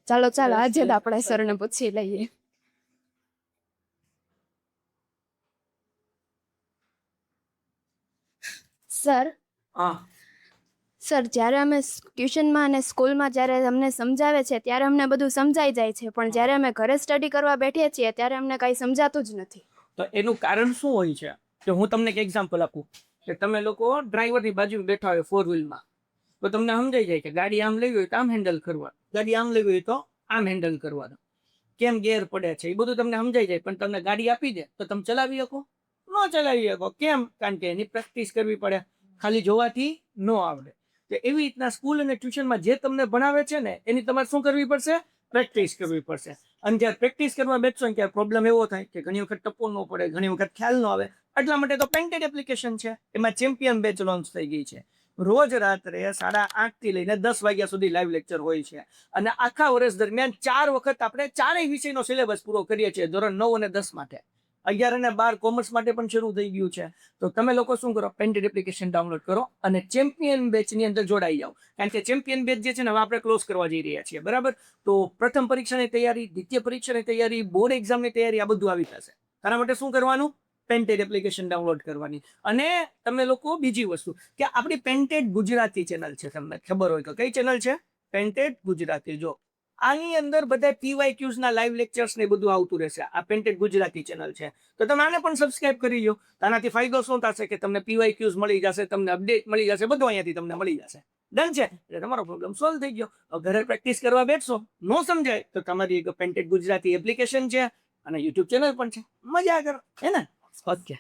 ચાલો આજે જ આપણે સરને પૂછી લઈએ. સર, જ્યારે અમે ટ્યુશનમાં અને સ્કૂલમાં જ્યારે અમને સમજાવે છે ત્યારે અમને બધું સમજાઈ જાય છે, પણ જ્યારે અમે ઘરે સ્ટડી કરવા બેઠીએ છીએ ત્યારે અમને કાંઈ સમજાતું જ નથી. તો એનું કારણ શું હોય છે? કે હું તમને એક એક્ઝામ્પલ આપું કે તમે લોકો ડ્રાઈવરની બાજુમાં બેઠા હોય 4 વ્હીલમાં, તો તમને સમજાઈ જાય કે ગાડી આમ લેવી હોય તો આમ હેન્ડલ કરવા, ગાડી આમ લેવી હોય તો આમ હેન્ડલ કરવાનું, કેમ ગેર પડે છે એ બધું તમને સમજાઈ જાય. પણ તમને ગાડી આપી દે તો તમે ચલાવી શકો? ન ચલાવી શકો. કેમ? કારણ કે એની પ્રેક્ટિસ કરવી પડે, ખાલી જોવાથી ન આવડે. તો એવી રીતના સ્કૂલ અને ટ્યુશનમાં જે તમને ભણાવે છે ને એની તમારે શું કરવી પડશે? પ્રેક્ટિસ કરવી પડશે. અને જ્યારે પ્રેક્ટિસ કરવા બેઠશો ને ત્યારે પ્રોબ્લેમ એવો થાય કે ઘણી વખત ટપ્પો ન પડે, ઘણી વખત ખ્યાલ ન આવે. એટલા માટે તો પેન્ટેડ એપ્લિકેશન છે, એમાં ચેમ્પિયન બેચ લોન્ચ થઈ ગઈ છે. રોજ રાત્રે 8:30 થી લઈને 10 વાગ્યા સુધી લાઈવ લેક્ચર હોય છે. અને આખા વર્ષ દરમિયાન 4 વખત આપણે ચારેય વિષયનો સિલેબસ પૂરો કરીએ છીએ, ધોરણ 9 અને 10 માટે. 11 અને 12 કોમર્સ માટે પણ શરૂ થઈ ગયું છે. તો તમે લોકો શું કરો? પેન્ટેડ એપ્લિકેશન ડાઉનલોડ કરો અને ચેમ્પિયન બેચની અંદર જોડાઈ જાઓ. કારણ કે ચેમ્પિયન બેચ જે છે ને હવે આપણે ક્લોઝ કરવા જઈ રહ્યા છીએ, બરાબર? તો પ્રથમ પરીક્ષાની તૈયારી, દ્વિતીય પરીક્ષાની તૈયારી, બોર્ડ એક્ઝામની તૈયારી, આ બધું આવી જશે. તારા માટે શું કરવાનું? પેન્ટેડ એપ્લિકેશન ડાઉનલોડ કરવાની. અને તમે લોકો બીજી વસ્તુ કે આપણી પેન્ટેડ ગુજરાતી ચેનલ છે, તમને ખબર હોય તો કઈ ચેનલ છે? પેન્ટેડ ગુજરાતી. જો આની અંદર બધા PYQs ના લાઈવ લેક્ચર્સ ને બધું આવતું રહેશે. આ પેન્ટેડ ગુજરાતી ચેનલ છે, તો તમે આને પણ સબસ્ક્રાઇબ કરી લો. આનાથી ફાયદો શું થશે કે તમને PYQs મળી જશે, તમને અપડેટ મળી જશે, બધું અહીંયાથી તમને મળી જશે. ડન છે? એટલે તમારો પ્રોબ્લેમ સોલ્વ થઈ ગયો. ઘરે પ્રેક્ટિસ કરવા બેઠશો, નો સમજાય તો તમારી એક પેન્ટેડ ગુજરાતી એપ્લિકેશન છે અને YouTube ચેનલ પણ છે, મજા કરો, હે ને? ઓકે.